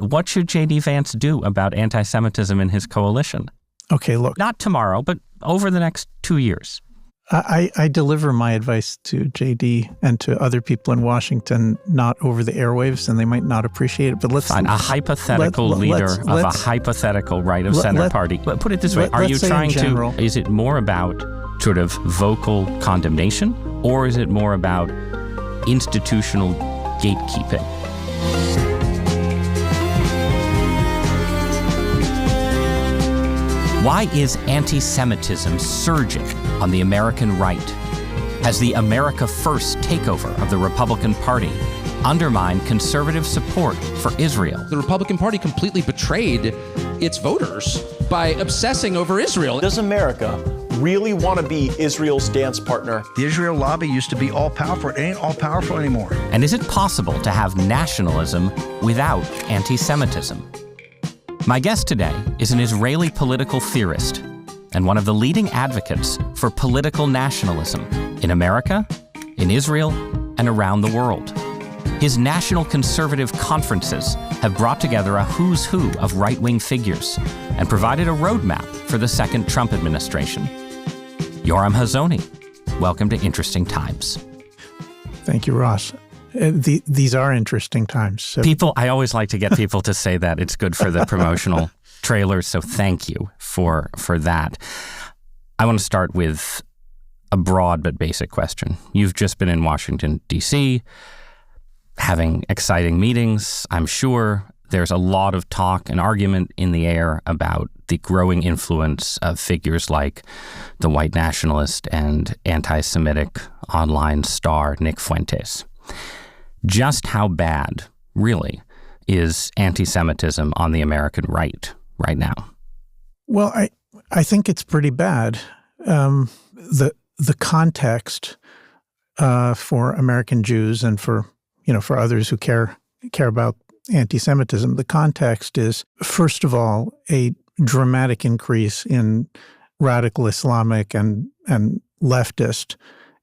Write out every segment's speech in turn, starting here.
What should J.D. Vance do about anti-Semitism in his coalition? Okay, look. Not tomorrow, but over the next 2 years. I deliver my advice to J.D. and to other people in Washington, not over the airwaves, and they might not appreciate it. But let's find a hypothetical leader of a hypothetical right-of-center party. But put it this way: are you trying to? Is it more about sort of vocal condemnation, or is it more about institutional gatekeeping? Why is anti-Semitism surging on the American right? Has the America First takeover of the Republican Party undermined conservative support for Israel? The Republican Party completely betrayed its voters by obsessing over Israel. Does America really want to be Israel's dance partner? The Israel lobby used to be all-powerful. It ain't all-powerful anymore. And is it possible to have nationalism without anti-Semitism? My guest today is an Israeli political theorist and one of the leading advocates for political nationalism in America, in Israel, and around the world. His national conservative conferences have brought together a who's who of right-wing figures and provided a roadmap for the second Trump administration. Yoram Hazony, welcome to Interesting Times. Thank you, Ross. These are interesting times. So. I always like to get people to say that. It's good for the promotional trailers, so thank you for that. I want to start with a broad but basic question. You've just been in Washington, D.C., having exciting meetings. I'm sure there's a lot of talk and argument in the air about the growing influence of figures like the white nationalist and anti-Semitic online star Nick Fuentes. Just how bad, really, is anti-Semitism on the American right now? Well, I think it's pretty bad. The context for American Jews and for others who care about anti-Semitism, the context is, first of all, a dramatic increase in radical Islamic and leftist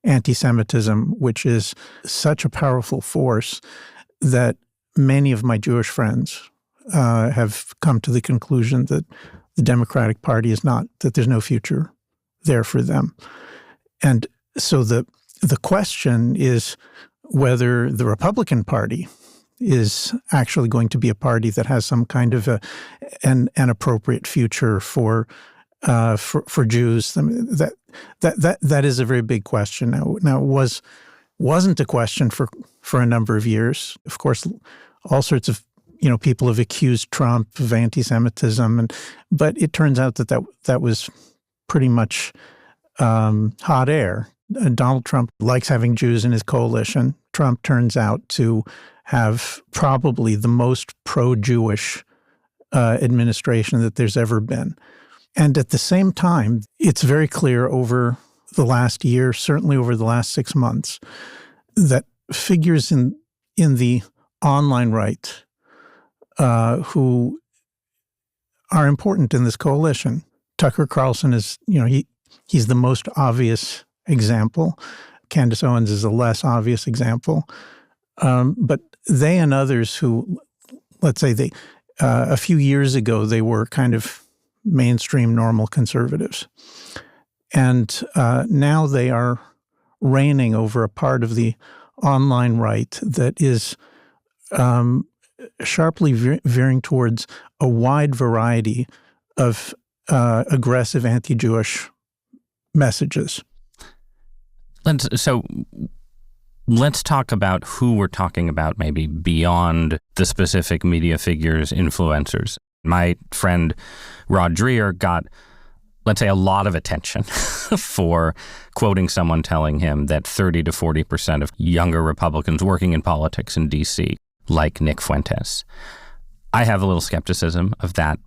anti-Semitism, which is such a powerful force that many of my Jewish friends have come to the conclusion that the Democratic Party is not, that there's no future there for them. And so the question is whether the Republican Party is actually going to be a party that has some kind of an appropriate future for Jews. I mean, that is a very big question. Now it wasn't a question for a number of years. Of course, all sorts of people have accused Trump of anti-Semitism, but it turns out that was pretty much hot air. Donald Trump likes having Jews in his coalition. Trump turns out to have probably the most pro-Jewish administration that there's ever been. And at the same time, it's very clear over the last year, certainly over the last 6 months, that figures in the online right who are important in this coalition. Tucker Carlson is, he's the most obvious example. Candace Owens is a less obvious example. But they and others who, let's say a few years ago, they were kind of mainstream normal conservatives. And now they are reigning over a part of the online right that is sharply veering towards a wide variety of aggressive anti-Jewish messages. Let's talk about who we're talking about, maybe beyond the specific media figures, influencers. My friend Rod Dreher got, let's say, a lot of attention for quoting someone telling him that 30 to 40% of younger Republicans working in politics in D.C. like Nick Fuentes. I have a little skepticism of that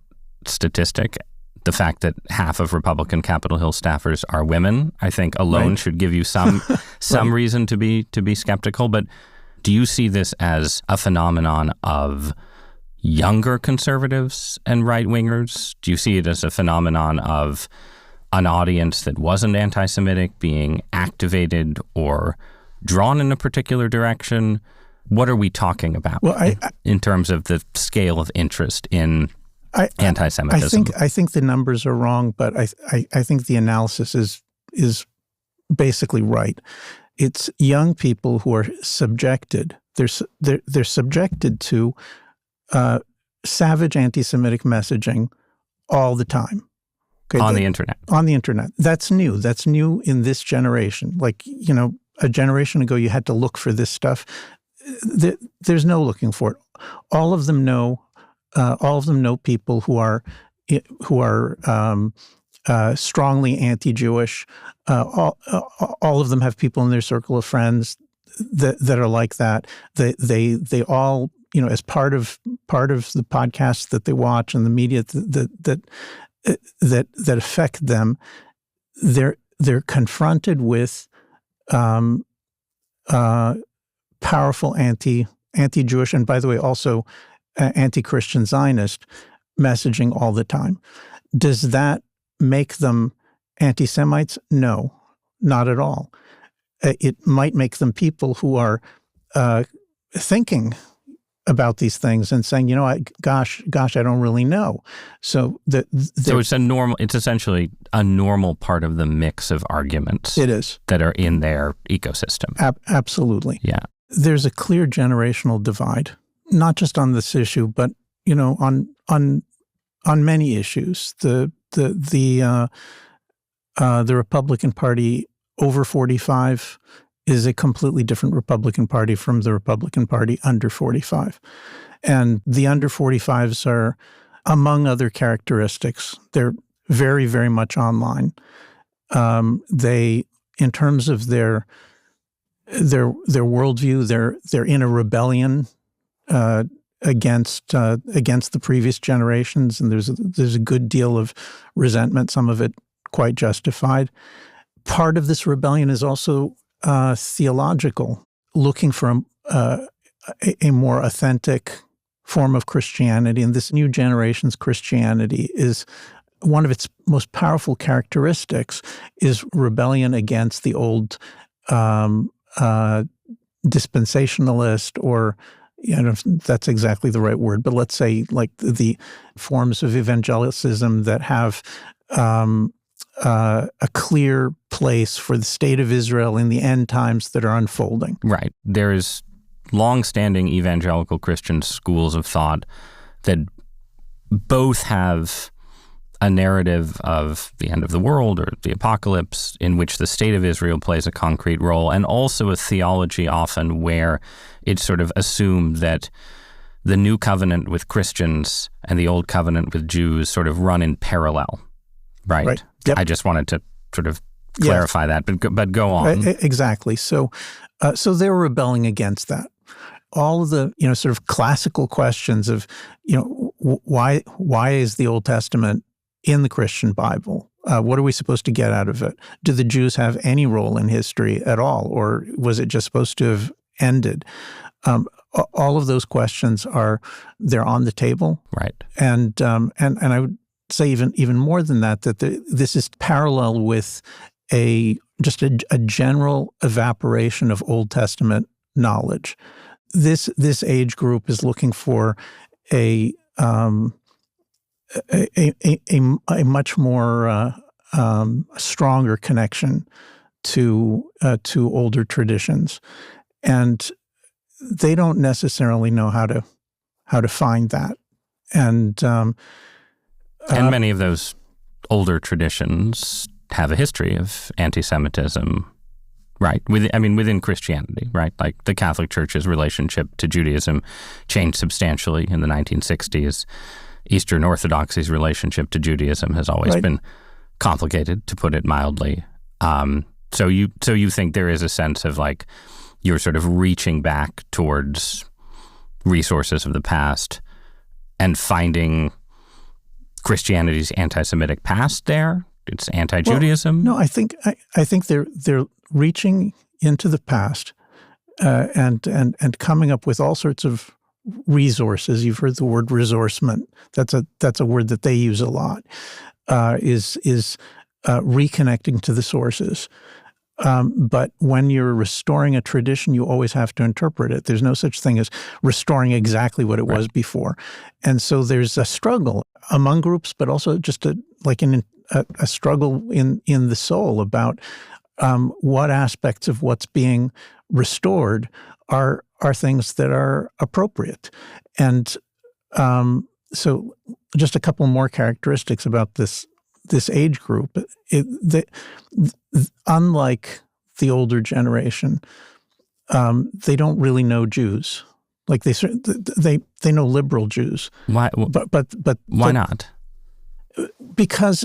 statistic. The fact that half of Republican Capitol Hill staffers are women, I think alone should give you some reason to be skeptical. But do you see this as a phenomenon of younger conservatives and right-wingers? Do you see it as a phenomenon of an audience that wasn't anti-Semitic being activated or drawn in a particular direction? What are we talking about in terms of the scale of interest in anti-Semitism? I think the numbers are wrong, but I think the analysis is basically right. It's young people who are subjected. They're subjected to savage anti-Semitic messaging all the time. Okay, on the internet. On the internet. That's new. That's new in this generation. Like, a generation ago, you had to look for this stuff. There's no looking for it. All of them know people who are strongly anti-Jewish. All of them have people in their circle of friends that are like that. They all, as part of the podcasts that they watch and the media that affect them, they're confronted with powerful anti-Jewish, and by the way, also anti-Christian Zionist messaging all the time. Does that make them anti-Semites? No, not at all. It might make them people who are thinking about these things and saying, gosh, I don't really know. So it's essentially a normal part of the mix of arguments. It is. That are in their ecosystem. Absolutely. Yeah. There's a clear generational divide, not just on this issue, but on many issues. The Republican Party over 45 is a completely different Republican Party from the Republican Party under 45. And the under 45s are, among other characteristics, they're very, very much online. They, in terms of their worldview, they're in a rebellion against the previous generations, and there's a good deal of resentment, some of it quite justified. Part of this rebellion is also theological, looking for a more authentic form of Christianity. And this new generation's Christianity is one of its most powerful characteristics is rebellion against the old dispensationalist, or I don't know if that's exactly the right word, but let's say like the forms of evangelicism that have a clear place for the state of Israel in the end times that are unfolding. Right. There's long-standing evangelical Christian schools of thought that both have a narrative of the end of the world or the apocalypse in which the state of Israel plays a concrete role, and also a theology often where it's sort of assumed that the new covenant with Christians and the old covenant with Jews sort of run in parallel. Right. Yep. I just wanted to sort of clarify that, but go on. Exactly. So they're rebelling against that. All of the sort of classical questions of why is the Old Testament in the Christian Bible? What are we supposed to get out of it? Do the Jews have any role in history at all, or was it just supposed to have ended? All of those questions they're on the table, right? And I would say even more than that, this is parallel with a general evaporation of Old Testament knowledge. This age group is looking for a much more stronger connection to older traditions, and they don't necessarily know how to find that. And many of those older traditions have a history of anti-Semitism, right? Within Christianity, right? Like the Catholic Church's relationship to Judaism changed substantially in the 1960s. Eastern Orthodoxy's relationship to Judaism has always been complicated, to put it mildly. So you think there is a sense of like you're sort of reaching back towards resources of the past and finding Christianity's anti-Semitic past there? It's anti-Judaism? Well, no, I think they're reaching into the past and coming up with all sorts of resources. You've heard the word resourcement. That's a word that they use a lot. Is reconnecting to the sources. But when you're restoring a tradition, you always have to interpret it. There's no such thing as restoring exactly what it was before. And so there's a struggle among groups, but also just a struggle in the soul about what aspects of what's being restored are things that are appropriate. And so just a couple more characteristics about this age group. Unlike the older generation, they don't really know Jews. Like they know liberal Jews. Why? But why not? Because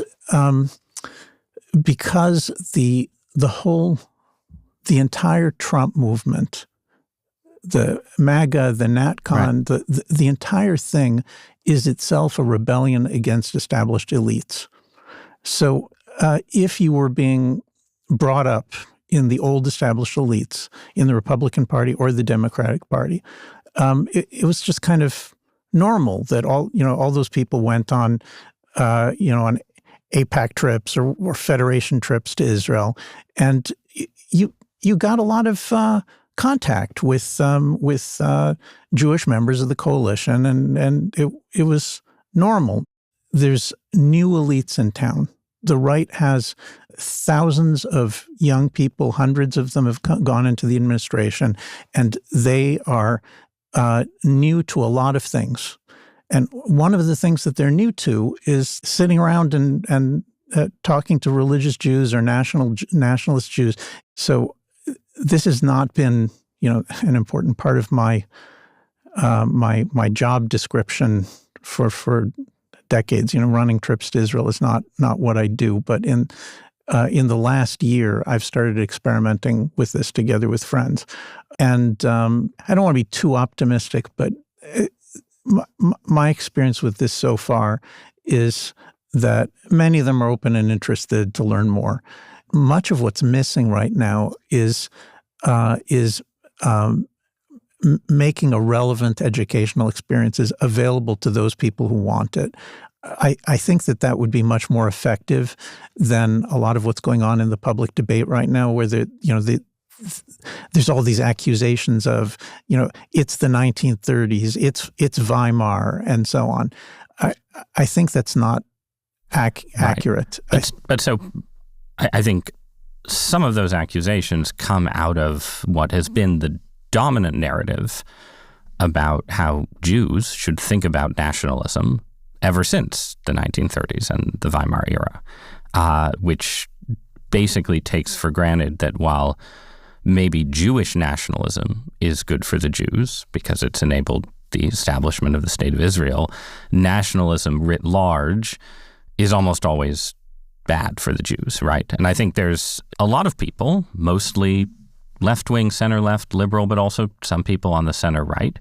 the entire Trump movement, the MAGA, the NatCon, the entire thing is itself a rebellion against established elites. So if you were being brought up in the old established elites, in the Republican Party or the Democratic Party, it was just kind of normal that all those people went on, on AIPAC trips or Federation trips to Israel, and you got a lot of contact with Jewish members of the coalition, and it was normal. There's new elites in town. The right has thousands of young people, hundreds of them have gone into the administration, and they are new to a lot of things. And one of the things that they're new to is sitting around and talking to religious Jews or nationalist Jews. So this has not been, an important part of my my job description for decades. Running trips to Israel is not what I do, but in the last year, I've started experimenting with this together with friends. And I don't want to be too optimistic, but my experience with this so far is that many of them are open and interested to learn more. Much of what's missing right now is making a relevant educational experiences available to those people who want it. I think that would be much more effective than a lot of what's going on in the public debate right now, where there's all these accusations of, it's the 1930s, it's Weimar, and so on. I think that's not accurate. But so I think some of those accusations come out of what has been the dominant narrative about how Jews should think about nationalism ever since the 1930s and the Weimar era, which basically takes for granted that while maybe Jewish nationalism is good for the Jews because it's enabled the establishment of the State of Israel, nationalism writ large is almost always bad for the Jews, right? And I think there's a lot of people, mostly left-wing, center-left, liberal, but also some people on the center-right,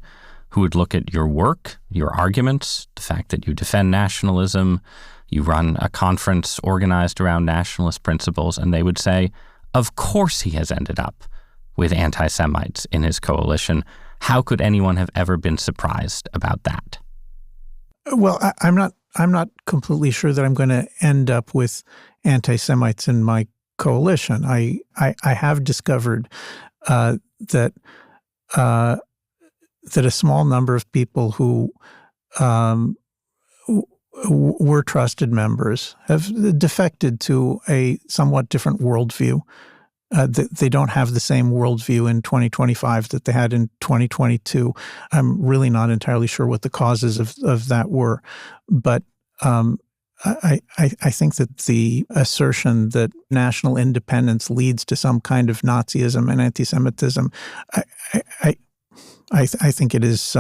who would look at your work, your arguments, the fact that you defend nationalism, you run a conference organized around nationalist principles, and they would say, of course he has ended up with anti-Semites in his coalition. How could anyone have ever been surprised about that? Well, I'm not completely sure that I'm going to end up with anti-Semites in my coalition. I have discovered that a small number of people who were trusted members have defected to a somewhat different worldview. They don't have the same worldview in 2025 that they had in 2022. I'm really not entirely sure what the causes of that were, but I think that the assertion that national independence leads to some kind of Nazism and anti-Semitism, I think it is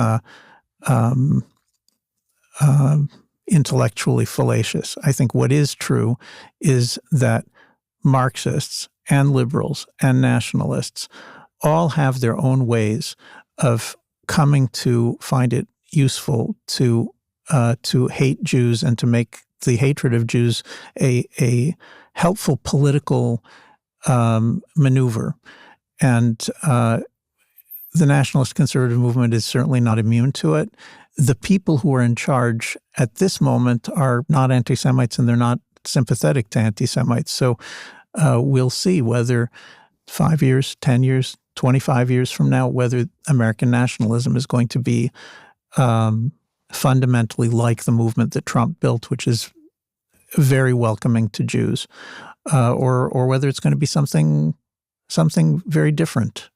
intellectually fallacious. I think what is true is that Marxists and liberals and nationalists all have their own ways of coming to find it useful to hate Jews and to make the hatred of Jews a helpful political maneuver. And the nationalist conservative movement is certainly not immune to it. The people who are in charge at this moment are not anti-Semites, and they're not sympathetic to anti-Semites. So we'll see whether 5 years, 10 years, 25 years from now, whether American nationalism is going to be fundamentally like the movement that Trump built, which is very welcoming to Jews, or whether it's going to be something very different.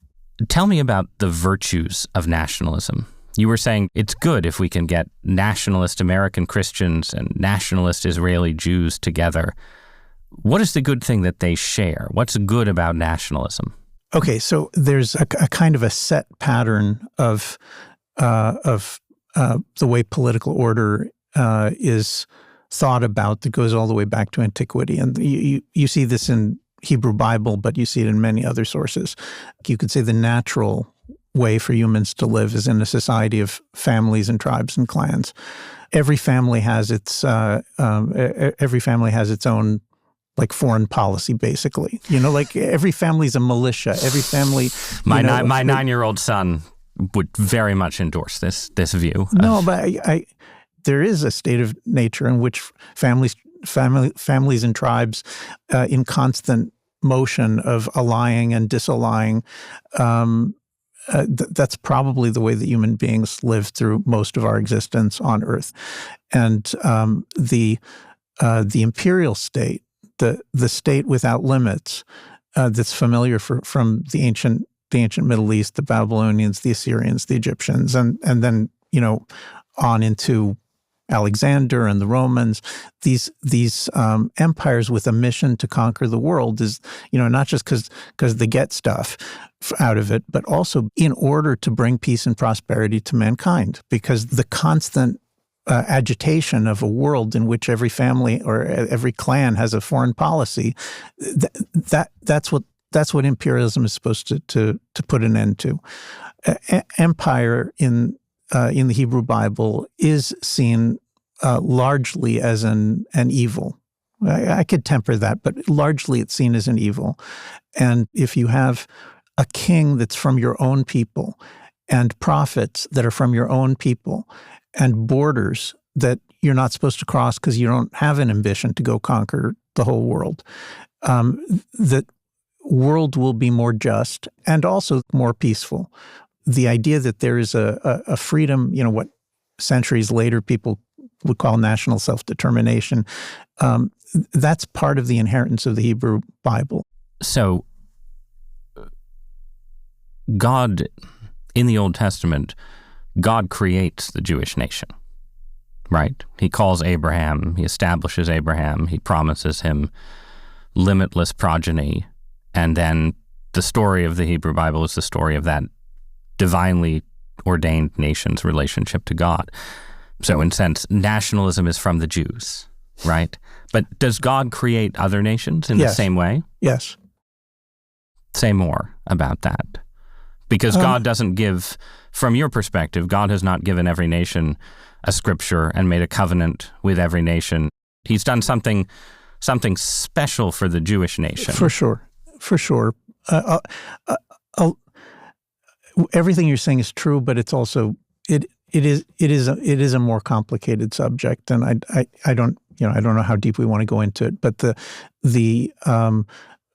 Tell me about the virtues of nationalism. You were saying it's good if we can get nationalist American Christians and nationalist Israeli Jews together. What is the good thing that they share? What's good about nationalism? Okay, so there's a kind of a set pattern of the way political order is thought about that goes all the way back to antiquity. And you see this in Hebrew Bible, but you see it in many other sources. You could say the natural way for humans to live is in a society of families and tribes and clans. Every family has its own like foreign policy, basically. Like every family's a militia. Every family. My 9-year-old son would very much endorse this view. No, but there is a state of nature in which families and tribes in constant motion of allying and disallying. That's probably the way that human beings live through most of our existence on Earth. And the imperial state, the state without limits, that's familiar from the ancient Middle East, the Babylonians, the Assyrians, the Egyptians, and then on into Alexander and the Romans. These empires with a mission to conquer the world is not just because they get stuff out of it, but also in order to bring peace and prosperity to mankind. Because the constant agitation of a world in which every family or every clan has a foreign policy, that's what imperialism is supposed to put an end to. Empire in the Hebrew Bible is seen largely as an evil. I could temper that, but largely it's seen as an evil. And if you have a king that's from your own people and prophets that are from your own people and borders that you're not supposed to cross because you don't have an ambition to go conquer the whole world, that world will be more just and also more peaceful. The idea that there is a freedom, what centuries later people would call national self-determination, that's part of the inheritance of the Hebrew Bible. So God, in the Old Testament, God creates the Jewish nation, right? He calls Abraham, he establishes Abraham, he promises him limitless progeny, and then the story of the Hebrew Bible is the story of that divinely ordained nation's relationship to God. So in a sense, nationalism is from the Jews, right? But does God create other nations in the same way? Yes. Say more about that. Because God doesn't give, from your perspective, God has not given every nation a scripture and made a covenant with every nation. He's done something special for the Jewish nation. For sure. Everything you're saying is true, but it's also it is a more complicated subject, and I don't know how deep we want to go into it. But the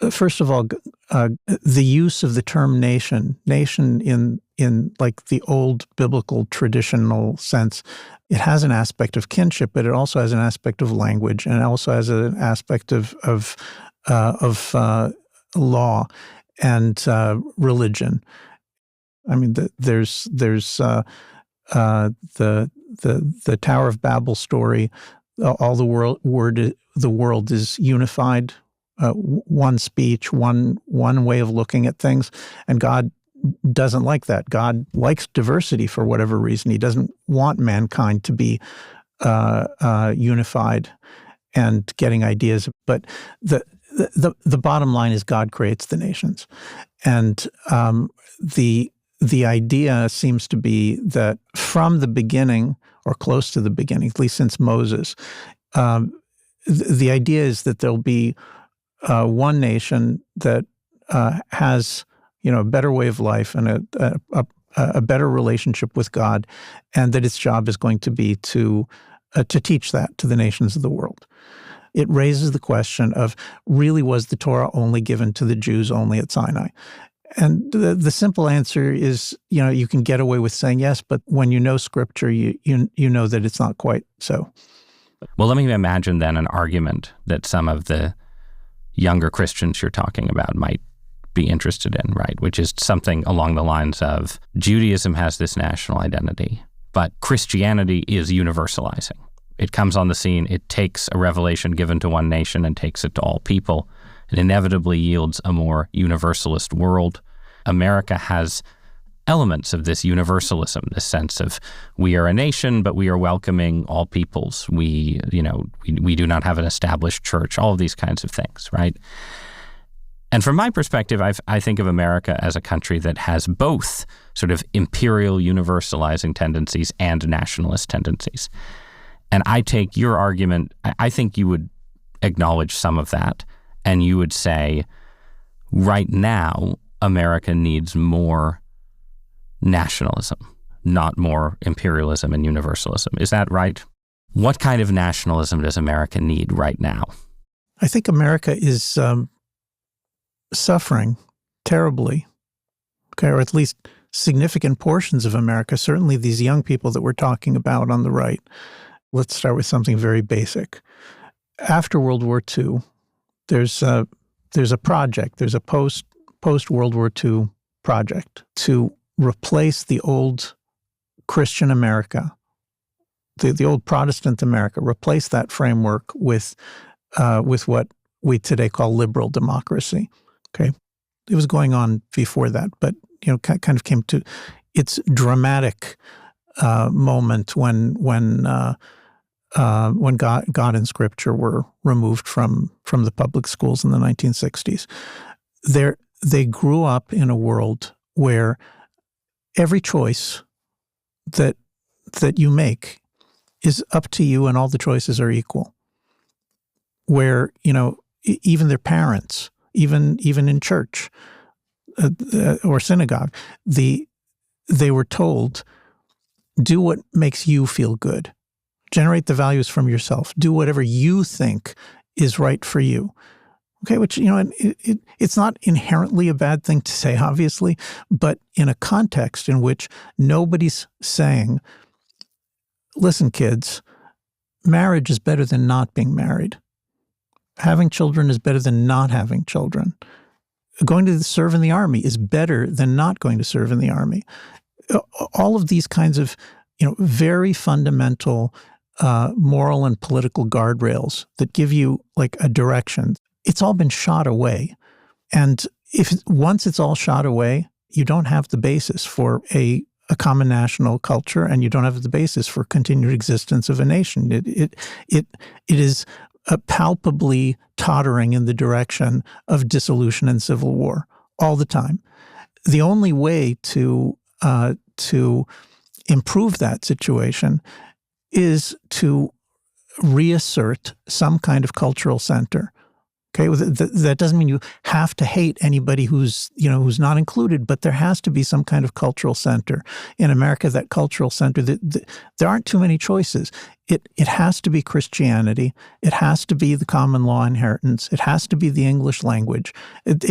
first of all, the use of the term nation in like the old biblical traditional sense, it has an aspect of kinship, but it also has an aspect of language, and it also has an aspect of law and religion. I mean, there's the Tower of Babel story. All the world is unified, one speech, one way of looking at things, and God doesn't like that. God likes diversity for whatever reason. He doesn't want mankind to be unified and getting ideas. But the bottom line is God creates the nations, and the idea seems to be that from the beginning, or close to the beginning, at least since Moses, the idea is that there'll be one nation that has a better way of life and a better relationship with God, and that its job is going to be to teach that to the nations of the world. It raises the question of, really, was the Torah only given to the Jews only at Sinai? And the simple answer is, you can get away with saying yes, but when you know Scripture, you know that it's not quite so. Well, let me imagine then an argument that some of the younger Christians you're talking about might be interested in, right? Which is something along the lines of, Judaism has this national identity, but Christianity is universalizing. It comes on the scene, it takes a revelation given to one nation and takes it to all people. It inevitably yields a more universalist world. America has elements of this universalism, this sense of, we are a nation, but we are welcoming all peoples. We do not have an established church, all of these kinds of things, right? And from my perspective, I think of America as a country that has both sort of imperial universalizing tendencies and nationalist tendencies. And I take your argument, I think you would acknowledge some of that, and you would say, right now, America needs more nationalism, not more imperialism and universalism. Is that right? What kind of nationalism does America need right now? I think America is suffering terribly, or at least significant portions of America, certainly these young people that we're talking about on the right. Let's start with something very basic. After World War II, there's a project, there's a post-World War II project to replace the old Christian America, the old Protestant America, replace that framework with what we today call liberal democracy. Okay, it was going on before that, but kind of came to its dramatic moment when God and Scripture were removed from the public schools in the 1960s. They grew up in a world where every choice that you make is up to you, and all the choices are equal. Where even their parents, even in church or synagogue, they were told, do what makes you feel good. Generate the values from yourself. Do whatever you think is right for you. Okay, which, it's not inherently a bad thing to say, obviously, but in a context in which nobody's saying, listen, kids, marriage is better than not being married. Having children is better than not having children. Going to serve in the army is better than not going to serve in the army. All of these kinds of, very fundamental moral and political guardrails that give you like a direction. It's all been shot away. And once it's all shot away, you don't have the basis for a common national culture, and you don't have the basis for continued existence of a nation. It is palpably tottering in the direction of dissolution and civil war all the time. The only way to improve that situation is to reassert some kind of cultural center. Okay, that doesn't mean you have to hate anybody who's not included, but there has to be some kind of cultural center in America. That cultural center, there aren't too many choices. It has to be Christianity. It has to be the common law inheritance. It has to be the English language. There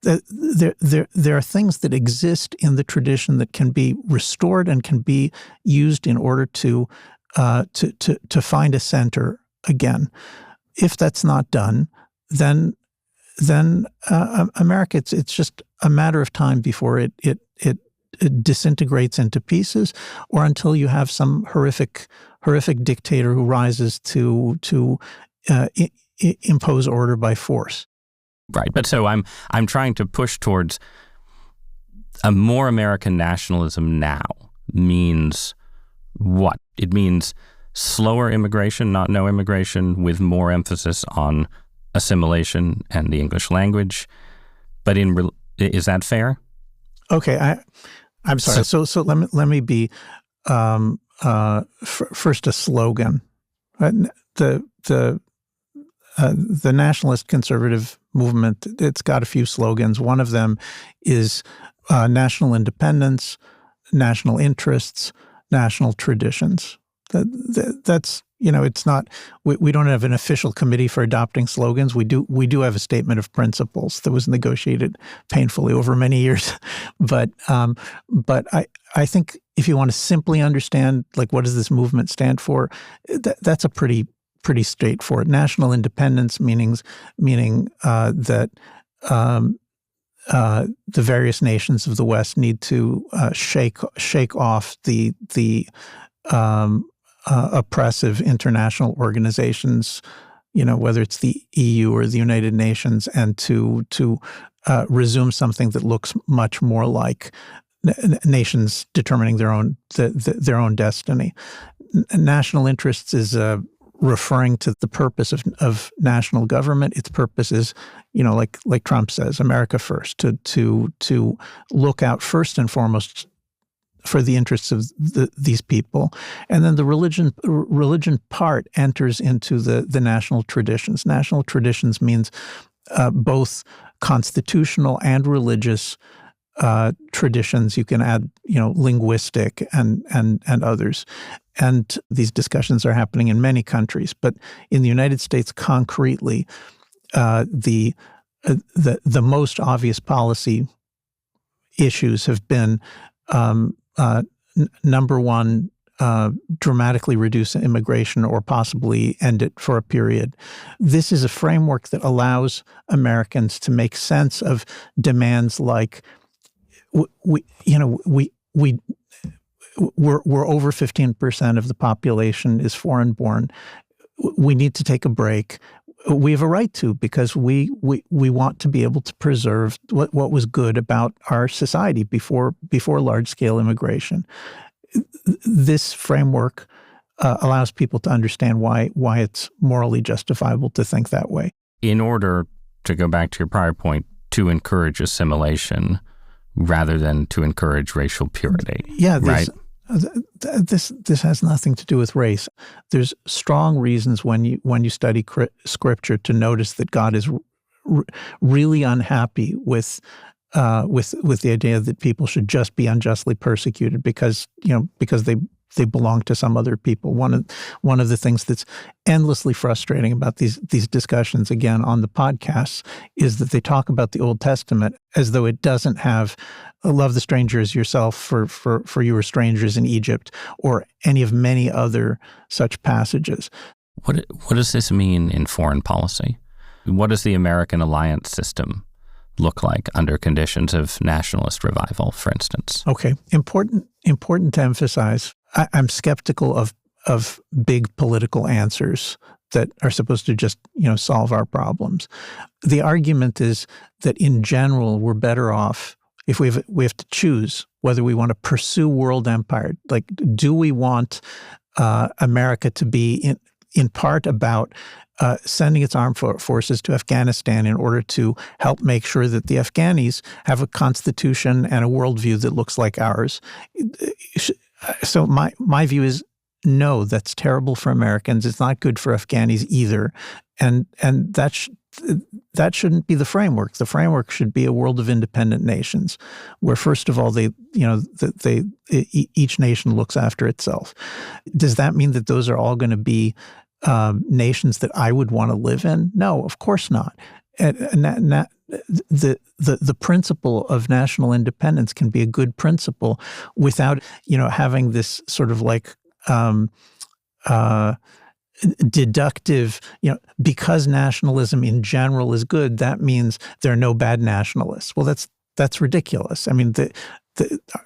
are things that exist in the tradition that can be restored and can be used in order to find a center again. If that's not done, then America, it's just a matter of time before it disintegrates into pieces, or until you have some horrific dictator who rises to impose order by force. Right, but so I'm trying to push towards a more American nationalism now means what? It means slower immigration, not no immigration, with more emphasis on assimilation and the English language. But is that fair? Okay, I'm sorry. So let me be first a slogan. The nationalist conservative movement, it's got a few slogans. One of them is national independence, national interests, national traditions. That's It's not. We don't have an official committee for adopting slogans. We do have a statement of principles that was negotiated painfully over many years. But I think if you want to simply understand, like, what does this movement stand for, that's a pretty straightforward. National independence meaning that the various nations of the West need to shake off the oppressive international organizations, whether it's the EU or the United Nations, and to resume something that looks much more like nations determining their own destiny. National interests is referring to the purpose of national government. Its purpose is, like Trump says, America first, to look out first and foremost for the interests of these people. And then the religion part enters into the national traditions. National traditions means both constitutional and religious traditions. You can add, linguistic and others. And these discussions are happening in many countries. But in the United States, concretely, the most obvious policy issues have been number one, dramatically reduce immigration or possibly end it for a period. This is a framework that allows Americans to make sense of demands like we're over 15% of the population is foreign-born. We need to take a break. We have a right to, because we want to be able to preserve what was good about our society before large-scale immigration. This framework allows people to understand why it's morally justifiable to think that way. In order, to go back to your prior point, to encourage assimilation rather than to encourage racial purity. Yeah, right. This has nothing to do with race. There's strong reasons when you study Scripture to notice that God is really unhappy with the idea that people should just be unjustly persecuted because they belong to some other people. One of the things that's endlessly frustrating about these discussions, again, on the podcasts, is that they talk about the Old Testament as though it doesn't have love the stranger as yourself, for you were strangers in Egypt, or any of many other such passages. What does this mean in foreign policy? What does the American alliance system look like under conditions of nationalist revival, for instance? Okay, important to emphasize. I'm skeptical of big political answers that are supposed to just solve our problems. The argument is that in general we're better off if we have to choose whether we want to pursue world empire. Like, do we want America to be in part about sending its armed forces to Afghanistan in order to help make sure that the Afghanis have a constitution and a worldview that looks like ours? So my view is, no, that's terrible for Americans. It's not good for Afghanis either, and that shouldn't be the framework. The framework should be a world of independent nations, where first of all each nation looks after itself. Does that mean that those are all going to be nations that I would want to live in? No, of course not. The principle of national independence can be a good principle without having this sort of like deductive, because nationalism in general is good, that means there are no bad nationalists. Well, that's ridiculous. I mean,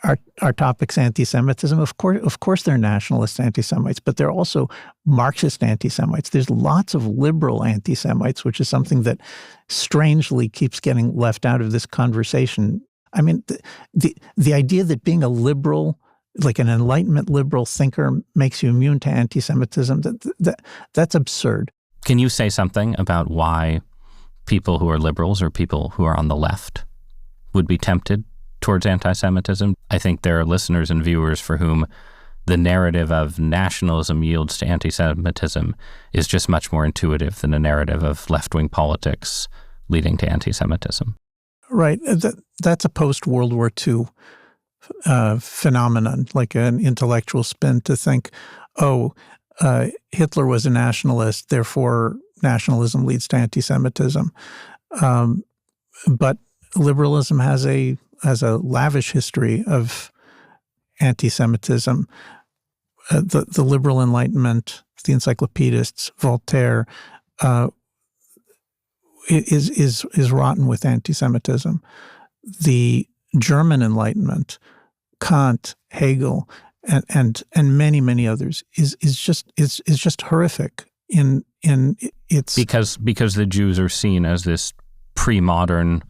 our topic's anti-Semitism. Of course, there are nationalist anti-Semites, but there are also Marxist anti-Semites. There's lots of liberal anti-Semites, which is something that strangely keeps getting left out of this conversation. I mean, the idea that being a liberal, like an Enlightenment liberal thinker, makes you immune to anti-Semitism, that's absurd. Can you say something about why people who are liberals or people who are on the left would be tempted towards anti-Semitism? I think there are listeners and viewers for whom the narrative of nationalism yields to anti-Semitism is just much more intuitive than a narrative of left-wing politics leading to anti-Semitism. Right. That's a post-World War II phenomenon, like an intellectual spin to think, Hitler was a nationalist, therefore nationalism leads to anti-Semitism. But liberalism has a lavish history of anti-Semitism. The liberal Enlightenment, the encyclopedists, Voltaire, is rotten with anti-Semitism. The German Enlightenment, Kant, Hegel, and many, many others is just horrific in its because the Jews are seen as this pre-modern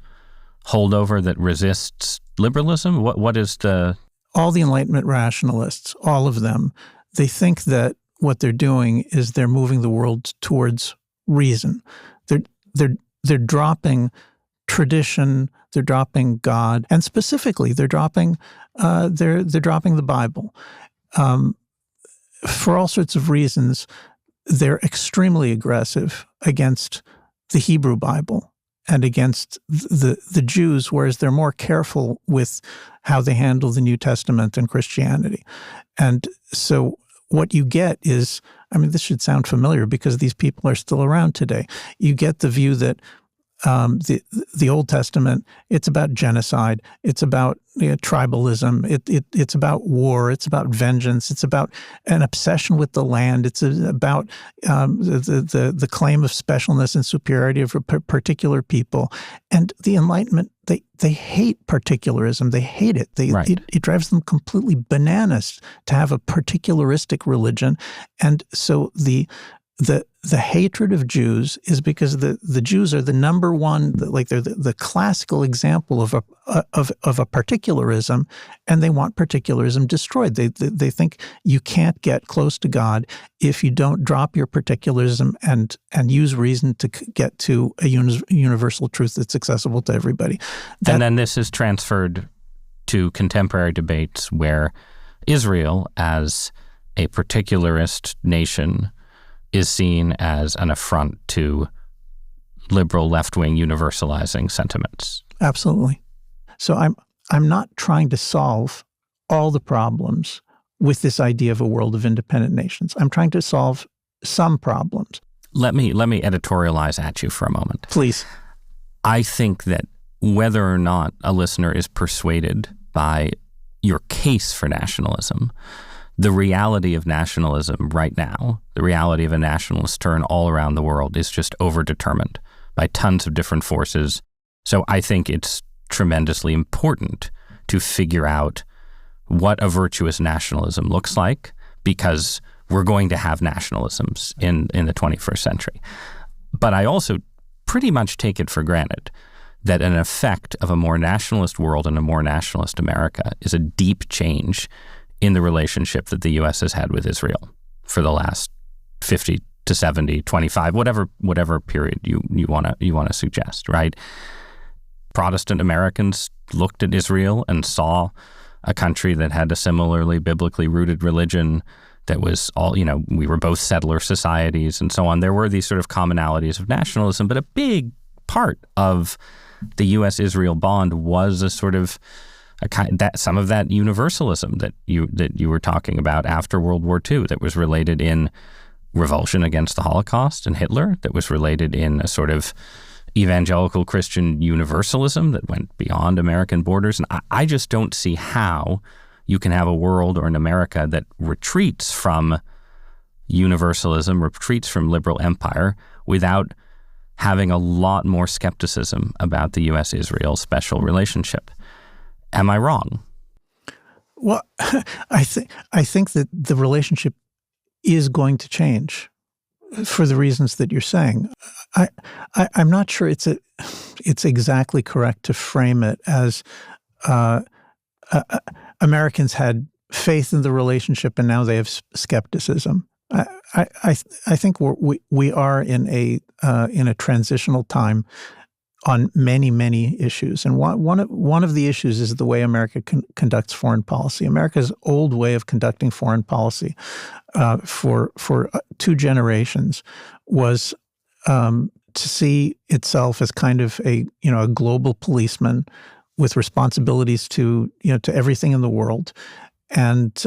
holdover that resists liberalism. What is the all the Enlightenment rationalists, all of them, they think that what they're doing is they're moving the world towards reason. They're dropping tradition, they're dropping God, and specifically they're dropping the Bible. For all sorts of reasons, they're extremely aggressive against the Hebrew Bible and against the Jews, whereas they're more careful with how they handle the New Testament and Christianity. And so what you get is, I mean, this should sound familiar because these people are still around today. You get the view that the Old Testament, it's about genocide, it's about tribalism, it's about war, it's about vengeance, it's about an obsession with the land, it's about the claim of specialness and superiority of a particular people. And the Enlightenment, they hate particularism, they hate it. It drives them completely bananas to have a particularistic religion. And so the hatred of Jews is because the Jews are the number one, they're the classical example of a particularism, and they want particularism destroyed. They think you can't get close to God if you don't drop your particularism and use reason to get to a universal truth that's accessible to everybody. And then this is transferred to contemporary debates where Israel, as a particularist nation, is seen as an affront to liberal left-wing universalizing sentiments. Absolutely. So I'm not trying to solve all the problems with this idea of a world of independent nations. I'm trying to solve some problems. Let me editorialize at you for a moment. Please. I think that whether or not a listener is persuaded by your case for nationalism, the reality of nationalism right now, the reality of a nationalist turn all around the world is just overdetermined by tons of different forces. So I think it's tremendously important to figure out what a virtuous nationalism looks like, because we're going to have nationalisms in the 21st century. But I also pretty much take it for granted that an effect of a more nationalist world and a more nationalist America is a deep change in the relationship that the U.S. has had with Israel for the last 50 to 70, 25, whatever period you want to suggest, right? Protestant Americans looked at Israel and saw a country that had a similarly biblically rooted religion that was all, we were both settler societies and so on. There were these sort of commonalities of nationalism, but a big part of the U.S.-Israel bond was a sort of some of that universalism that you were talking about after World War II, that was related in revulsion against the Holocaust and Hitler, that was related in a sort of evangelical Christian universalism that went beyond American borders. And I just don't see how you can have a world or an America that retreats from universalism, retreats from liberal empire, without having a lot more skepticism about the U.S.-Israel special relationship. Am I wrong? Well, I think that the relationship is going to change for the reasons that you're saying. I'm not sure it's exactly correct to frame it as Americans had faith in the relationship and now they have skepticism. I think we are in a transitional time on many, many issues. And one of the issues is the way America conducts foreign policy. America's old way of conducting foreign policy for 2 generations was to see itself as kind of a global policeman with responsibilities to everything in the world, and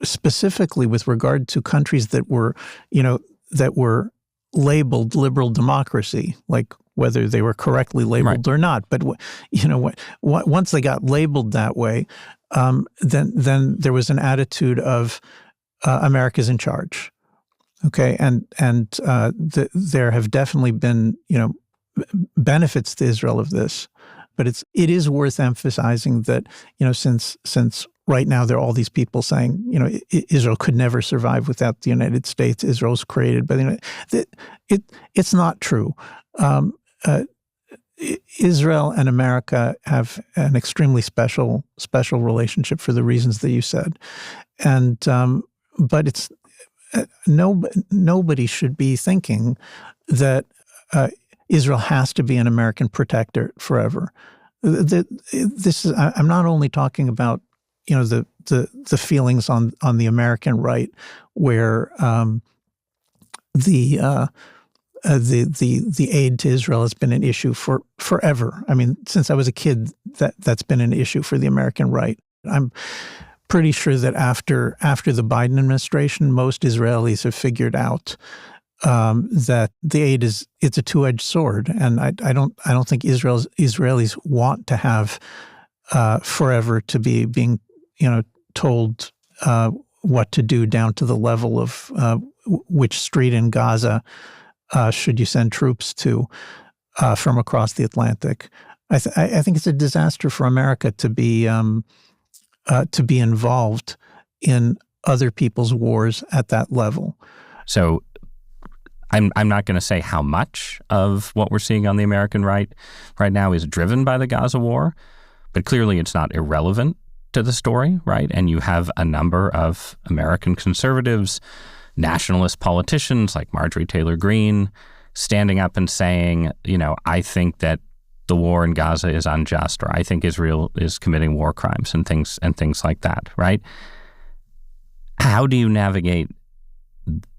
specifically with regard to countries that were, that were labeled liberal democracy, like whether they were correctly labeled or not. But once they got labeled that way, then there was an attitude of America's in charge. Okay, and there have definitely been benefits to Israel of this, but it is worth emphasizing that since right now there are all these people saying Israel could never survive without the United States. Israel's created by the United States. It's not true. Israel and America have an extremely special relationship for the reasons that you said, and but it's nobody should be thinking that Israel has to be an American protector forever. I'm not only talking about the feelings on the American right, where the aid to Israel has been an issue for forever. I mean, since I was a kid, that's been an issue for the American right. I'm pretty sure that after the Biden administration, most Israelis have figured out that the aid it's a two-edged sword, and I don't think Israelis want to have forever to be being told what to do down to the level of which street in Gaza should you send troops to from across the Atlantic. I think it's a disaster for America to be involved in other people's wars at that level. So I'm not going to say how much of what we're seeing on the American right now is driven by the Gaza war, but clearly it's not irrelevant to the story, right? And you have a number of American conservatives, nationalist politicians like Marjorie Taylor Greene standing up and saying, I think that the war in Gaza is unjust, or I think Israel is committing war crimes and things like that, right? How do you navigate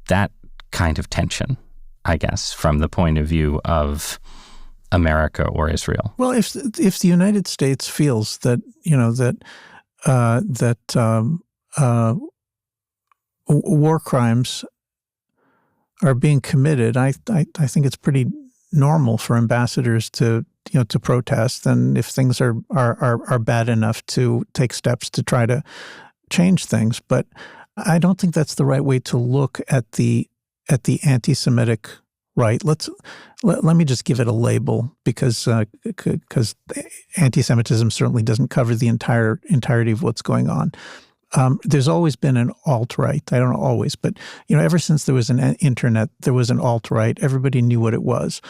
that kind of tension, I guess, from the point of view of America or Israel? Well, if the United States feels that war crimes are being committed, I think it's pretty normal for ambassadors to protest, and if things are bad enough to take steps to try to change things. But I don't think that's the right way to look at the anti-Semitic right. Let me just give it a label, because anti-Semitism certainly doesn't cover the entirety of what's going on. There's always been an alt-right. I don't know always, but ever since there was an internet, there was an alt-right. Everybody knew what it was.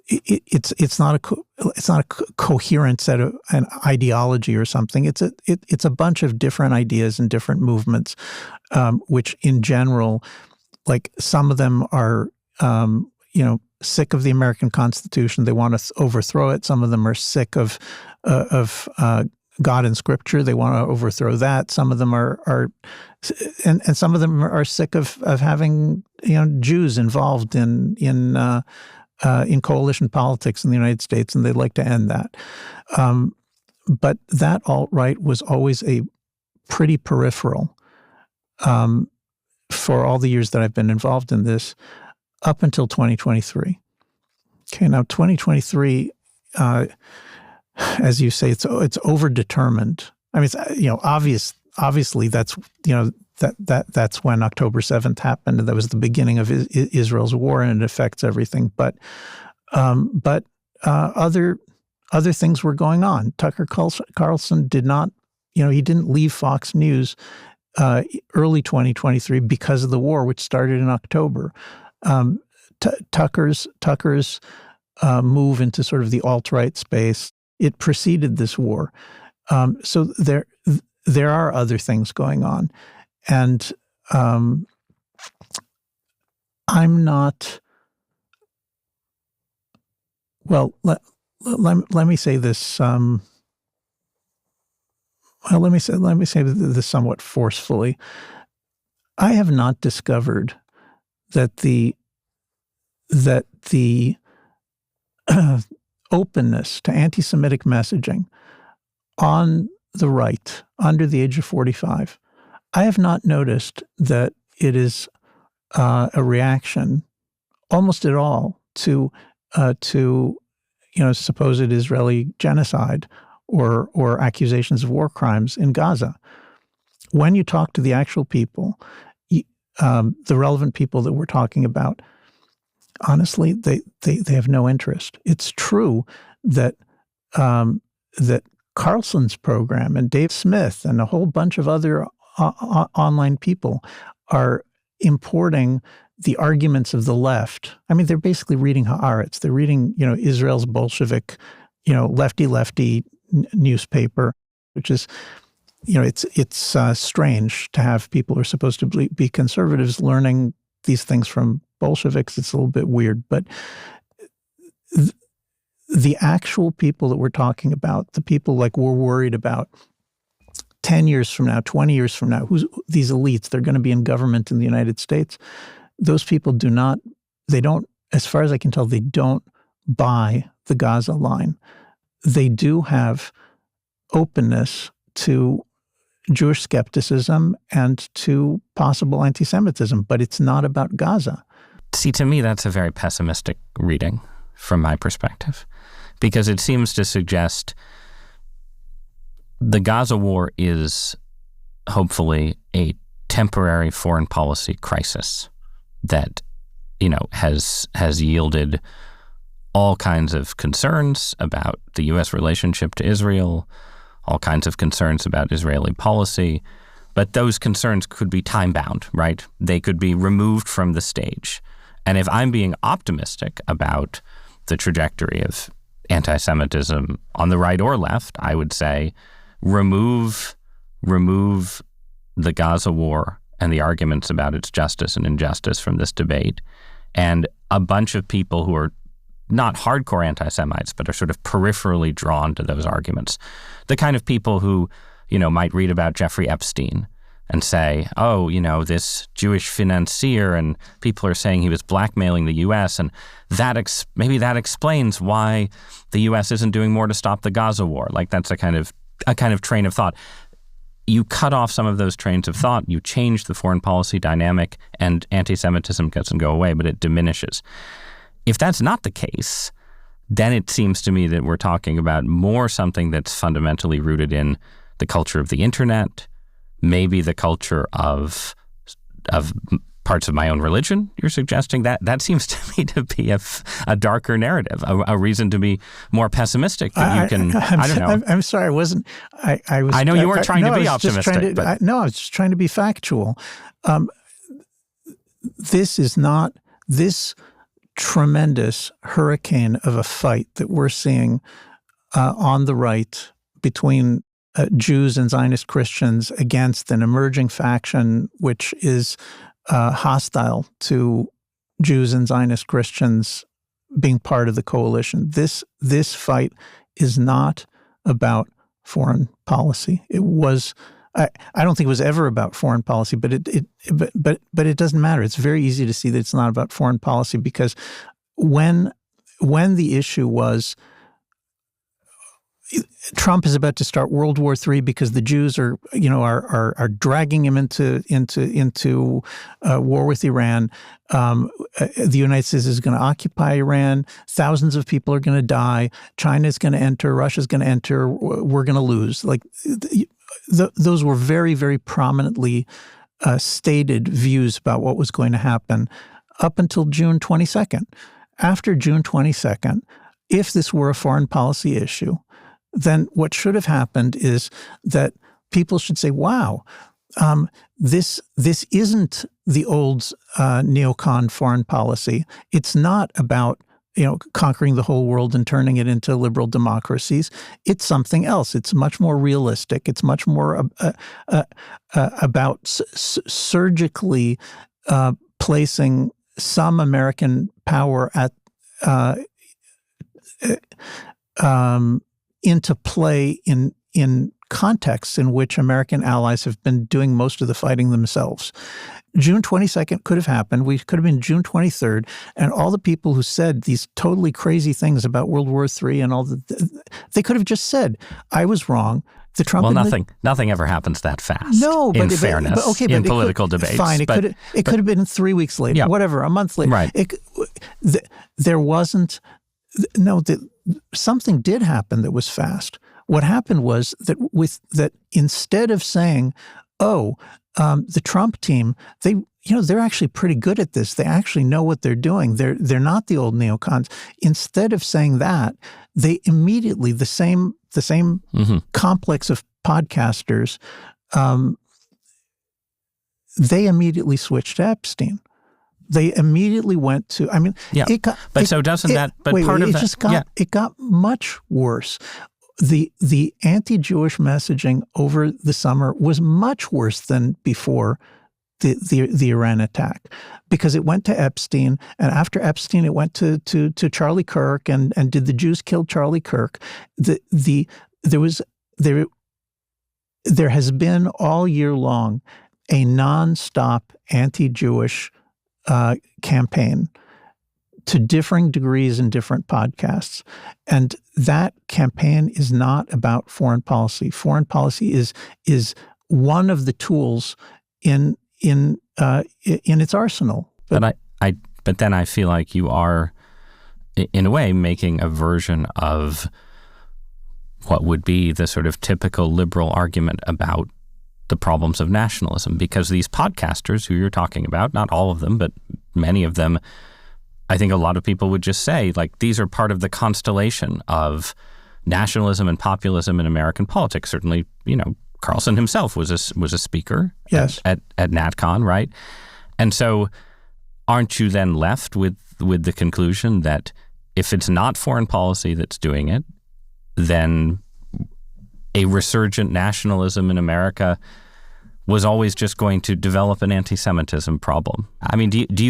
It's not a coherent set of an ideology or something. It's a bunch of different ideas and different movements, which in general, like some of them are sick of the American Constitution. They want to overthrow it. Some of them are sick of God and Scripture. They want to overthrow that. Some of them are some of them are sick of having Jews involved in coalition politics in the United States, and they'd like to end that. But that alt-right was always a pretty peripheral for all the years that I've been involved in this, up until 2023. Okay, now 2023, as you say, it's overdetermined. I mean, it's, obviously that's that's when October 7th happened, and that was the beginning of Israel's war, and it affects everything. But other things were going on. Tucker Carlson did not, he didn't leave Fox News early 2023 because of the war, which started in October. Tucker's move into sort of the alt-right space, it preceded this war. So there are other things going on. And I'm not, well, let me say this, let me say this somewhat forcefully. I have not discovered that the openness to anti-Semitic messaging on the right under the age of 45, I have not noticed that it is a reaction almost at all to supposed Israeli genocide or accusations of war crimes in Gaza. When you talk to the actual people, the relevant people that we're talking about, honestly, they have no interest. It's true that that Carlson's program and Dave Smith and a whole bunch of other online people are importing the arguments of the left. I mean, they're basically reading Haaretz. They're reading, Israel's Bolshevik, lefty newspaper, which is, it's strange to have people who are supposed to be conservatives learning these things from Bolsheviks. It's a little bit weird, but the actual people that we're talking about, the people like we're worried about 10 years from now, 20 years from now, these elites, they're going to be in government in the United States. Those people don't, as far as I can tell, they don't buy the Gaza line. They do have openness to Jewish skepticism and to possible anti-Semitism, but it's not about Gaza. See, to me, that's a very pessimistic reading from my perspective, because it seems to suggest the Gaza war is hopefully a temporary foreign policy crisis that, has yielded all kinds of concerns about the U.S. relationship to Israel, all kinds of concerns about Israeli policy. But those concerns could be time-bound, right? They could be removed from the stage. And if I'm being optimistic about the trajectory of anti-Semitism on the right or left, I would say remove the Gaza war and the arguments about its justice and injustice from this debate. And a bunch of people who are not hardcore anti-Semites, but are sort of peripherally drawn to those arguments. The kind of people who, might read about Jeffrey Epstein and say, this Jewish financier, and people are saying he was blackmailing the U.S., and maybe that explains why the U.S. isn't doing more to stop the Gaza war. Like, that's a kind of train of thought. You cut off some of those trains of thought, you change the foreign policy dynamic, and anti-Semitism doesn't go away, but it diminishes. If that's not the case, then it seems to me that we're talking about more something that's fundamentally rooted in the culture of the internet, maybe the culture of parts of my own religion. You're suggesting that seems to me to be a darker narrative, a reason to be more pessimistic. That you can. I don't know. I'm sorry. I wasn't. I was. I know you weren't trying to be optimistic. I was just trying to be factual. This is not this tremendous hurricane of a fight that we're seeing on the right between Jews and Zionist Christians against an emerging faction which is hostile to Jews and Zionist Christians being part of the coalition. This fight is not about foreign policy. It was. I don't think it was ever about foreign policy, but it doesn't matter. It's very easy to see that it's not about foreign policy, because when the issue was Trump is about to start World War III because the Jews are dragging him into war with Iran. The United States is going to occupy Iran. Thousands of people are going to die. China is going to enter. Russia is going to enter. We're going to lose. Like those were very, very prominently stated views about what was going to happen up until June 22nd. After June 22nd, if this were a foreign policy issue, then what should have happened is that people should say, wow, this isn't the old neocon foreign policy. It's not about conquering the whole world and turning it into liberal democracies. It's something else. It's much more realistic. It's much more about surgically placing some American power at into play in contexts in which American allies have been doing most of the fighting themselves. June 22nd could have happened. We could have been June 23rd, and all the people who said these totally crazy things about World War III and all they could have just said, I was wrong. the Trump nothing ever happens that fast. No, in fairness, in political debates. Fine, it could have been 3 weeks later, whatever, a month later. Right. There wasn't. No, something did happen that was fast. What happened was that instead of saying, the Trump team, they're actually pretty good at this. They actually know what they're doing. They're not the old neocons. Instead of saying that, they immediately, the same complex of podcasters, they immediately switched to Epstein. They immediately went to. I mean, it got. But so doesn't that? But wait, part of it that, just got. It got much worse. The anti-Jewish messaging over the summer was much worse than before the Iran attack, because it went to Epstein, and after Epstein, it went to Charlie Kirk, and did the Jews kill Charlie Kirk? There has been all year long a nonstop anti-Jewish campaign to differing degrees in different podcasts. And that campaign is not about foreign policy. Foreign policy is one of the tools in its arsenal. But then I feel like you are, in a way, making a version of what would be the sort of typical liberal argument about the problems of nationalism, because these podcasters who you're talking about, not all of them, but many of them, I think a lot of people would just say, like, these are part of the constellation of nationalism and populism in American politics. Certainly, Carlson himself was a speaker at NatCon, right? And so aren't you then left with the conclusion that if it's not foreign policy that's doing it, then a resurgent nationalism in America was always just going to develop an anti-Semitism problem? I mean, do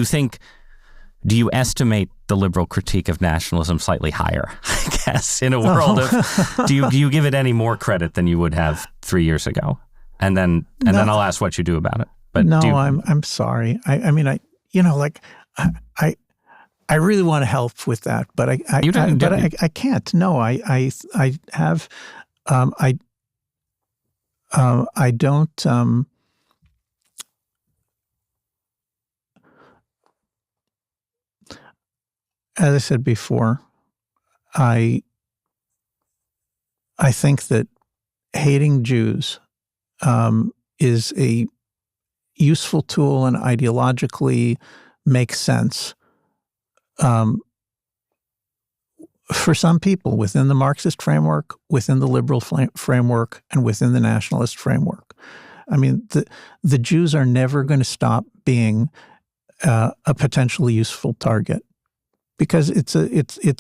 you estimate the liberal critique of nationalism slightly higher, I guess, in a world of, do you give it any more credit than you would have 3 years ago? And then I'll ask what you do about it. But no, I'm sorry. I mean, I really want to help with that, but I can't. No, I have, I don't, as I said before, I think that hating Jews is a useful tool and ideologically makes sense for some people within the Marxist framework, within the liberal framework, and within the nationalist framework. I mean, the Jews are never going to stop being a potentially useful target, because it's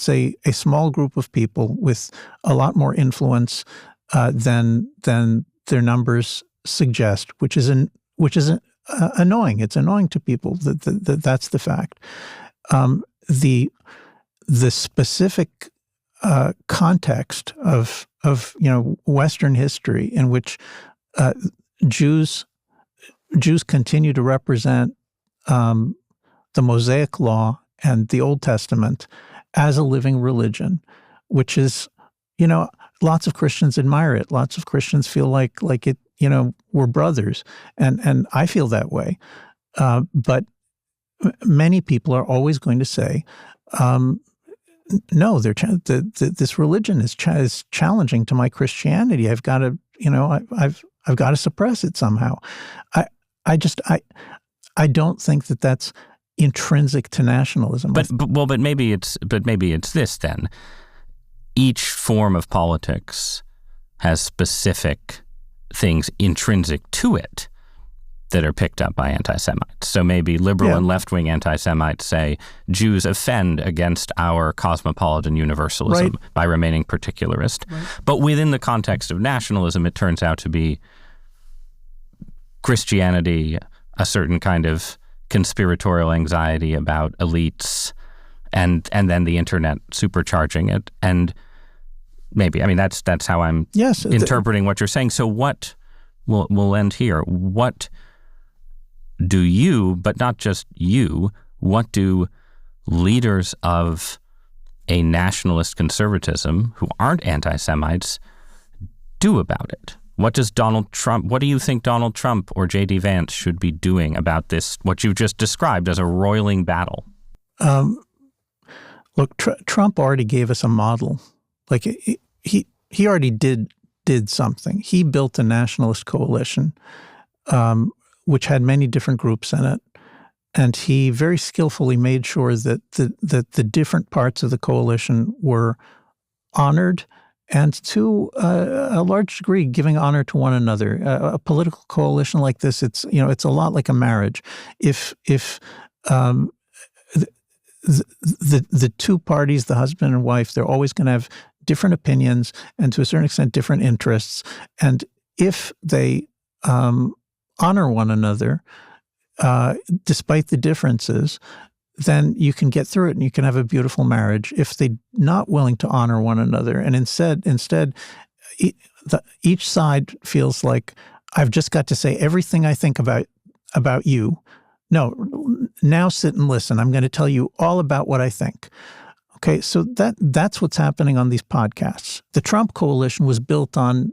a small group of people with a lot more influence than their numbers suggest, which is annoying. It's annoying to people. That's the fact. The specific context of Western history in which Jews continue to represent the Mosaic Law and the Old Testament as a living religion, which is, lots of Christians admire it. Lots of Christians feel like it, we're brothers, and I feel that way. But many people are always going to say, no, this religion is challenging to my Christianity. I've got to, I've got to suppress it somehow. I don't think that that's intrinsic to nationalism. But maybe it's this then. Each form of politics has specific things intrinsic to it that are picked up by anti-Semites. So maybe liberal and left-wing anti-Semites say Jews offend against our cosmopolitan universalism by remaining particularist. Right. But within the context of nationalism, it turns out to be Christianity, a certain kind of conspiratorial anxiety about elites, and then the internet supercharging it. And maybe, that's how I'm interpreting what you're saying. So what, we'll end here. What do you, but not just you, what do leaders of a nationalist conservatism who aren't anti-Semites do about it? What do you think Donald Trump or J.D. Vance should be doing about this, what you just described as a roiling battle? Look, Trump already gave us a model. Like he already did something. He built a nationalist coalition, which had many different groups in it. And he very skillfully made sure that the different parts of the coalition were honored, and to a large degree giving honor to one another. A political coalition like this, it's a lot like a marriage. If the two parties, the husband and wife, they're always going to have different opinions and to a certain extent different interests. And if they honor one another, despite the differences, then you can get through it and you can have a beautiful marriage. If they're not willing to honor one another, and instead, each side feels like, I've just got to say everything I think about you. No, now sit and listen. I'm going to tell you all about what I think. Okay, so that's what's happening on these podcasts. The Trump coalition was built on,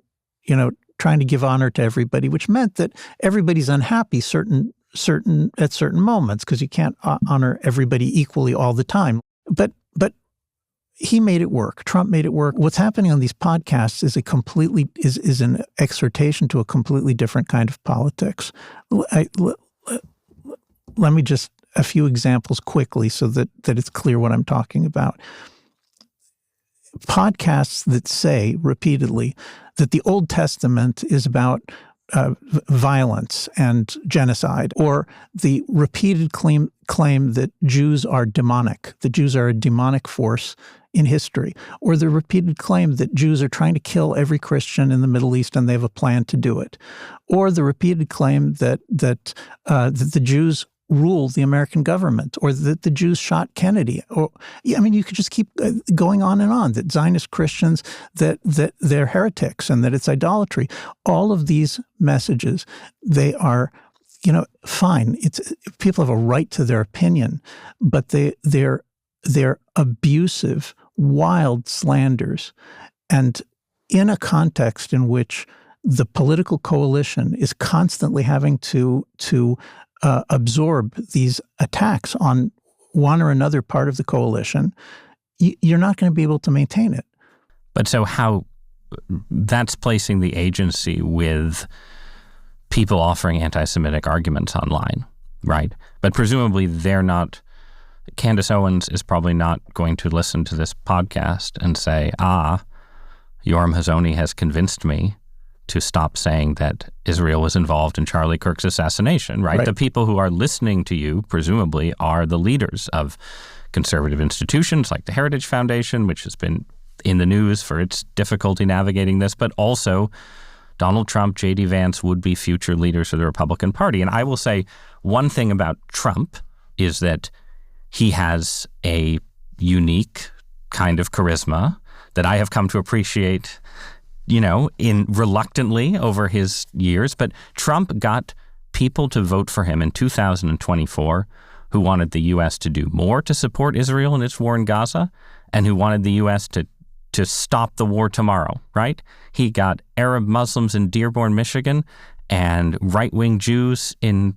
trying to give honor to everybody, which meant that everybody's unhappy at certain moments, because you can't honor everybody equally all the time. But he made it work. Trump made it work. What's happening on these podcasts is an exhortation to a completely different kind of politics. Let me just a few examples quickly so that it's clear what I'm talking about. Podcasts that say repeatedly that the Old Testament is about violence and genocide, or the repeated claim that Jews are demonic, the Jews are a demonic force in history, or the repeated claim that Jews are trying to kill every Christian in the Middle East and they have a plan to do it, or the repeated claim that the Jews rule the American government, or that the Jews shot Kennedy. Or, you could just keep going on and on, that Zionist Christians, that they're heretics and that it's idolatry. All of these messages, they are, fine. People have a right to their opinion, but they're abusive, wild slanders. And in a context in which the political coalition is constantly having to absorb these attacks on one or another part of the coalition, you're not going to be able to maintain it. But so how that's placing the agency with people offering anti-Semitic arguments online, right? But presumably they're not, Candace Owens is probably not going to listen to this podcast and say, Yoram Hazony has convinced me to stop saying that Israel was involved in Charlie Kirk's assassination, right? The people who are listening to you, presumably, are the leaders of conservative institutions like the Heritage Foundation, which has been in the news for its difficulty navigating this, but also Donald Trump, J.D. Vance, would-be future leaders of the Republican Party. And I will say one thing about Trump is that he has a unique kind of charisma that I have come to appreciate in reluctantly over his years. But Trump got people to vote for him in 2024 who wanted the U.S. to do more to support Israel in its war in Gaza, and who wanted the U.S. to stop the war tomorrow, right? He got Arab Muslims in Dearborn, Michigan, and right-wing Jews in,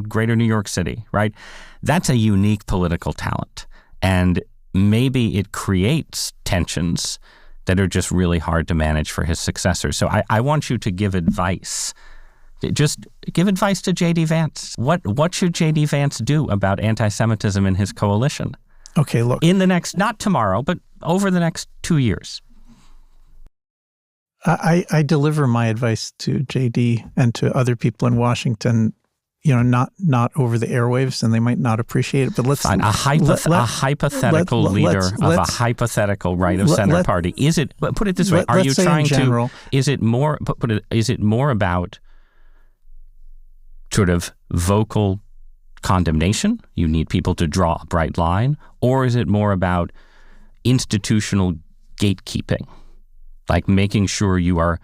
greater New York City, right? That's a unique political talent. And maybe it creates tensions that are just really hard to manage for his successors. So I want you to give advice. Just give advice to J.D. Vance. What should J.D. Vance do about anti-Semitism in his coalition? Okay, look. In the next, not tomorrow, but over the next 2 years. I deliver my advice to J.D. and to other people in Washington, not over the airwaves, and they might not appreciate it. But let's fine. A hypothetical leader of a hypothetical right of center party. Is it? Put it this way: are you trying to? Is it more? Is it more about sort of vocal condemnation? You need people to draw a bright line, or is it more about institutional gatekeeping, like making sure you are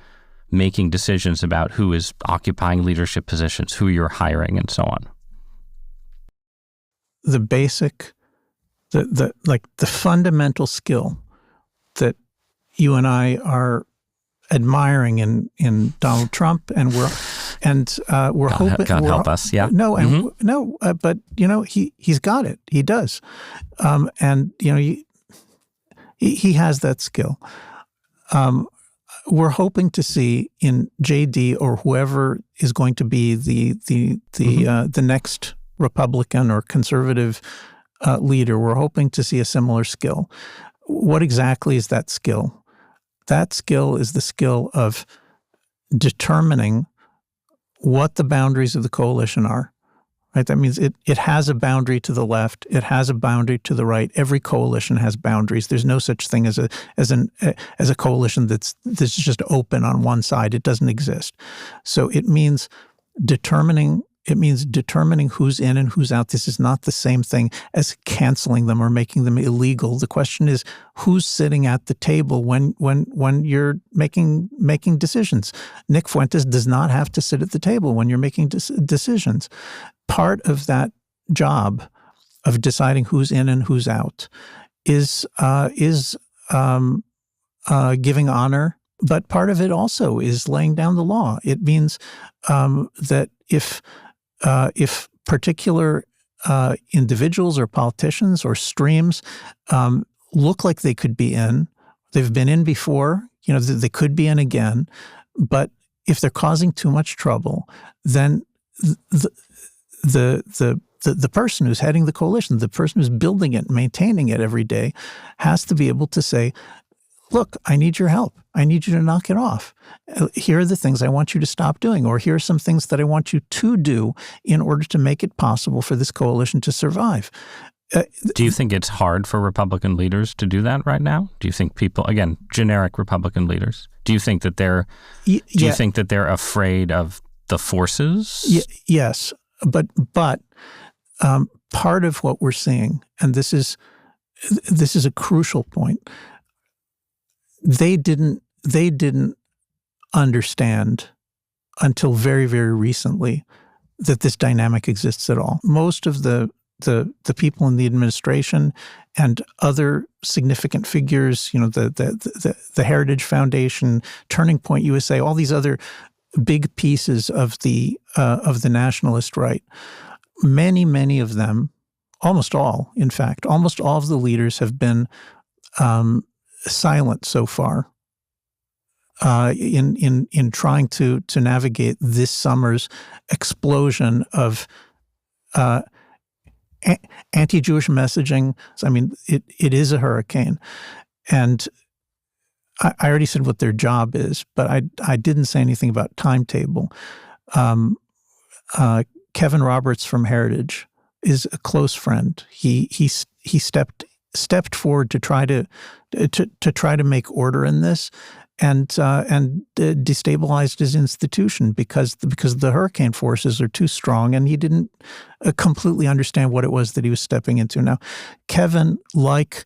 making decisions about who is occupying leadership positions, who you're hiring, and so on? The basic, the fundamental skill that you and I are admiring in Donald Trump, and we're hoping. God help us, yeah. No, but he's got it. He does, and he has that skill. We're hoping to see in JD or whoever is going to be the next Republican or conservative leader. We're hoping to see a similar skill. What exactly is that skill? That skill is the skill of determining what the boundaries of the coalition are. Right? That means it has a boundary to the left. It has a boundary to the right. Every coalition has boundaries. There's no such thing as a coalition that's just open on one side. It doesn't exist. So it means determining who's in and who's out. This is not the same thing as canceling them or making them illegal. The question is who's sitting at the table when you're making decisions. Nick Fuentes does not have to sit at the table when you're making decisions. Part of that job of deciding who's in and who's out is giving honor, but part of it also is laying down the law. It means that if particular individuals or politicians or streams look like they could be in, they've been in before, they could be in again, but if they're causing too much trouble, then the person who's heading the coalition, the person who's building it, maintaining it every day, has to be able to say, look, I need your help. I need you to knock it off. Here are the things I want you to stop doing, or here are some things that I want you to do in order to make it possible for this coalition to survive. Do you think it's hard for Republican leaders to do that right now? Do you think people, again, generic Republican leaders, do you think that they're afraid of the forces? Yes. But part of what we're seeing, and this is a crucial point, they didn't understand until very, very recently that this dynamic exists at all. Most of the people in the administration and other significant figures, the Heritage Foundation, Turning Point USA, all these other big pieces of the nationalist right, many of them, almost all of the leaders have been silent so far in trying to navigate this summer's explosion of anti-Jewish messaging. I mean, it is a hurricane, and I already said what their job is, but I didn't say anything about timetable. Kevin Roberts from Heritage is a close friend. He stepped forward to try to make order in this, and destabilized his institution because the hurricane forces are too strong, and he didn't completely understand what it was that he was stepping into. Now, Kevin, like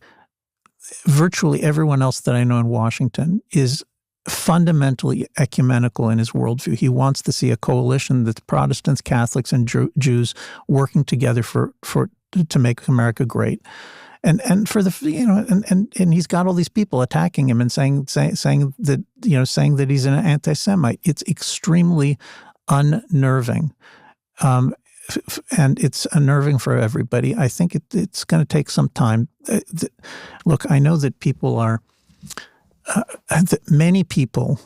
virtually everyone else that I know in Washington, is fundamentally ecumenical in his worldview. He wants to see a coalition that's Protestants, Catholics, and Jews working together to make America great. And for the and he's got all these people attacking him and saying that he's an anti-Semite. It's extremely unnerving, and it's unnerving for everybody. I think it's going to take some time. Look, I know that people are many people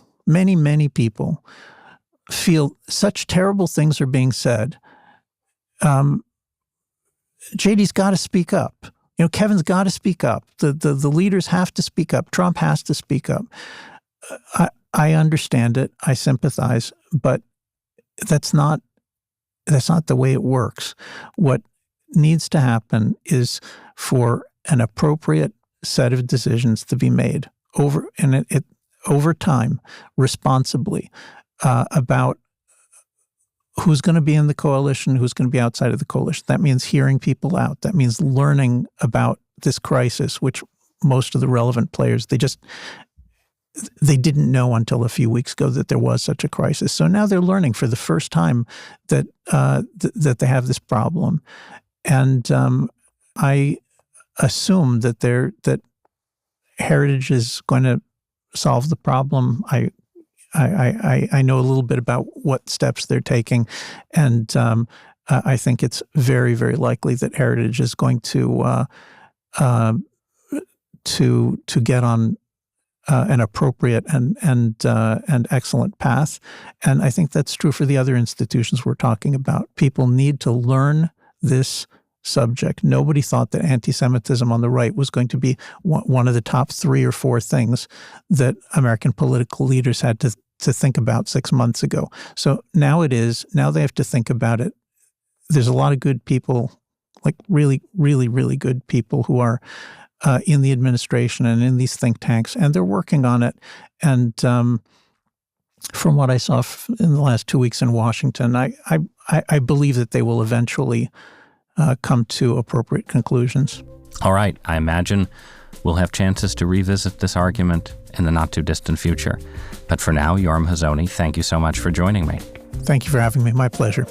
feel such terrible things are being said. JD's got to speak up. Kevin's got to speak up. The leaders have to speak up. Trump has to speak up. I understand it. I sympathize, but that's not the way it works. What needs to happen is for an appropriate set of decisions to be made over time, responsibly, about who's going to be in the coalition, who's going to be outside of the coalition. That means hearing people out. That means learning about this crisis, which most of the relevant players, they didn't know until a few weeks ago that there was such a crisis. So now they're learning for the first time that they have this problem. And I assume that Heritage is going to solve the problem. I know a little bit about what steps they're taking, and I think it's very, very likely that Heritage is going to get on an appropriate and excellent path. And I think that's true for the other institutions we're talking about. People need to learn this subject. Nobody thought that anti-Semitism on the right was going to be one of the top 3 or 4 things that American political leaders had to think about 6 months ago. So now it is. Now they have to think about it. There's a lot of good people, like really, really, really good people who are in the administration and in these think tanks, and they're working on it. And from what I saw in the last 2 weeks in Washington, I believe that they will eventually come to appropriate conclusions. All right. I imagine we'll have chances to revisit this argument in the not-too-distant future. But for now, Yoram Hazony, thank you so much for joining me. Thank you for having me. My pleasure.